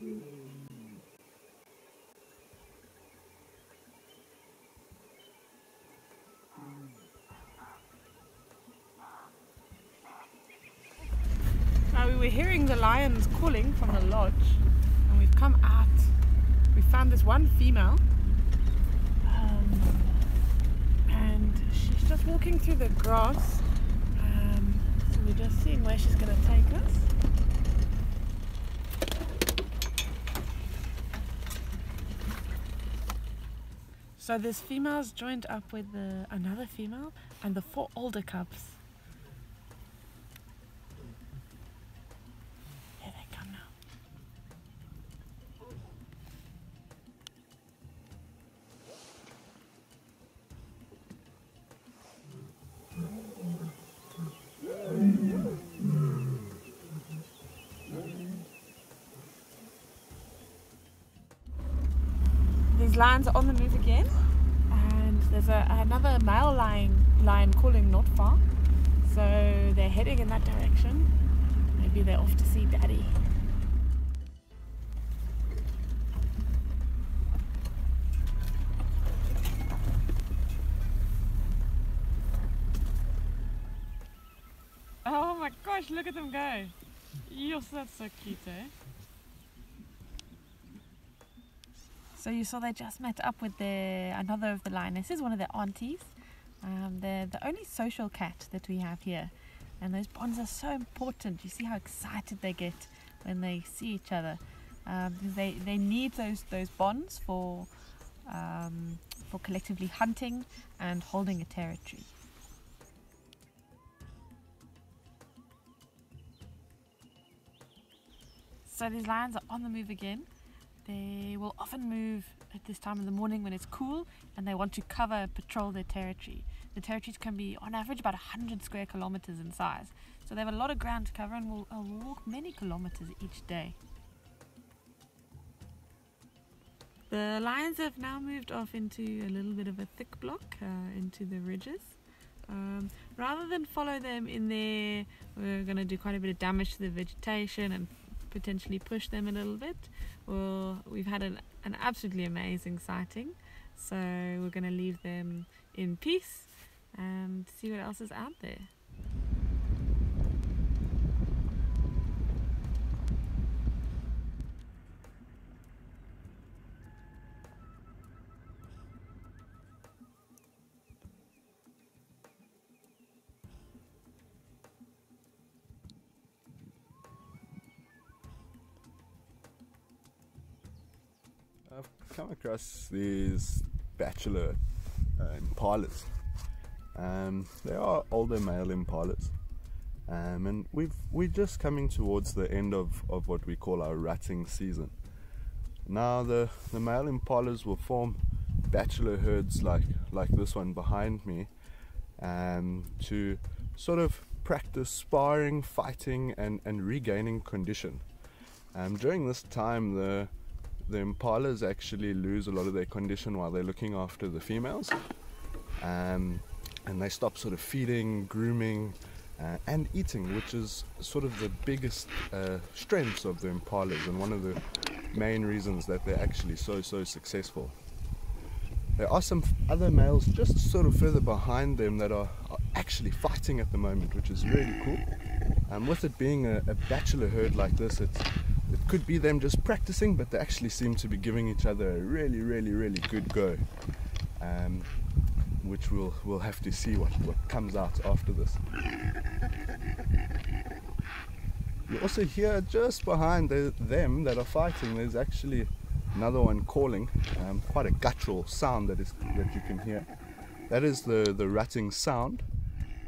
Now we were hearing the lions calling from the lodge, and we've come out. We found this one female, and she's just walking through the grass. So we're just seeing where she's going to take us. So this female's joined up with another female and the 4 older cubs. Here they come now. These lions are on the move again, and there's another male lion calling not far, so they're heading in that direction. Maybe they're off to see Daddy. Oh my gosh, look at them go! Yes, that's so cute, eh? So you saw they just met up with another of the lionesses, one of their aunties. They're the only social cat that we have here, and those bonds are so important. You see how excited they get when they see each other, because they need those bonds for collectively hunting and holding a territory. So these lions are on the move again. They will often move at this time in the morning when it's cool, and they want to patrol their territory. The territories can be on average about 100 square kilometers in size, so they have a lot of ground to cover and will walk many kilometers each day. The lions have now moved off into a little bit of a thick block, into the ridges. Rather than follow them in there, we're going to do quite a bit of damage to the vegetation and potentially push them a little bit. Well, we've had an absolutely amazing sighting, so we're going to leave them in peace and see what else is out there. I've come across these bachelor impalas. They are older male impalas, and we're just coming towards the end of what we call our rutting season. Now the male impalas will form bachelor herds like this one behind me, to sort of practice sparring, fighting, and regaining condition. During this time, the impalas actually lose a lot of their condition while they're looking after the females, and they stop sort of feeding, grooming, and eating, which is sort of the biggest strengths of the impalas and one of the main reasons that they're actually so successful. There are some other males just sort of further behind them that are actually fighting at the moment, which is really cool. With it being a bachelor herd like this, it could be them just practicing, but they actually seem to be giving each other a really good go, which we'll have to see what comes out after this. You also hear just behind them that are fighting, there's actually another one calling, quite a guttural sound that you can hear. That is the rutting sound,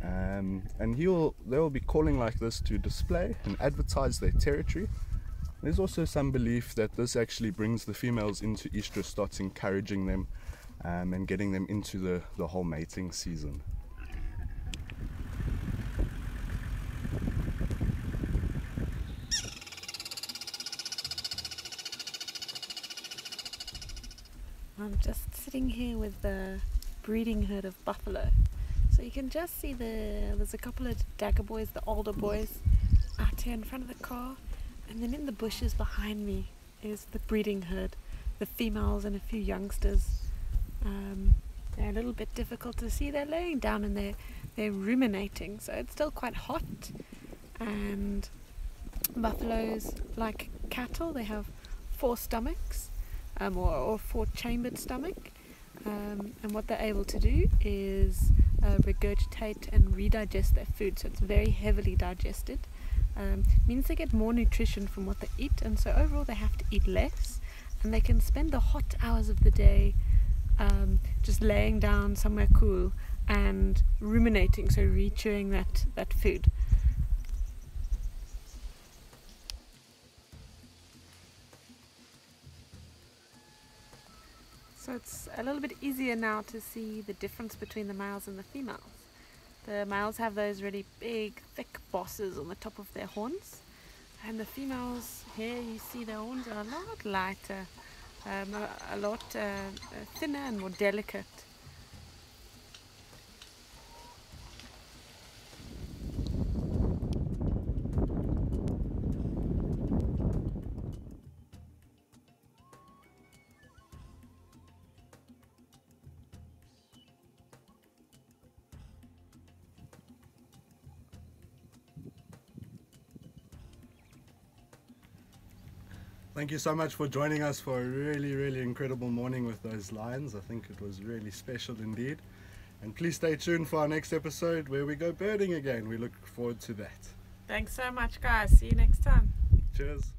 and they will be calling like this to display and advertise their territory. There's also some belief that this actually brings the females into estrus, starts encouraging them and getting them into the whole mating season. I'm just sitting here with the breeding herd of buffalo. So you can just see there's a couple of dagger boys, the older boys, out here in front of the car. And then in the bushes behind me is the breeding herd, the females and a few youngsters. They're a little bit difficult to see. They're laying down and they're ruminating, so it's still quite hot. And buffaloes, like cattle, they have 4 stomachs, or 4 chambered stomach, and what they're able to do is regurgitate and redigest their food, so it's very heavily digested. Means they get more nutrition from what they eat, and so overall they have to eat less, and they can spend the hot hours of the day just laying down somewhere cool and ruminating, so re-chewing that food. So it's a little bit easier now to see the difference between the males and the females. The males have those really big, thick bosses on the top of their horns, and the females, here you see their horns are a lot lighter, a lot thinner and more delicate. Thank you so much for joining us for a really incredible morning with those lions. I think it was really special indeed. And please stay tuned for our next episode where we go birding again. We look forward to that. Thanks so much, guys. See you next time. Cheers.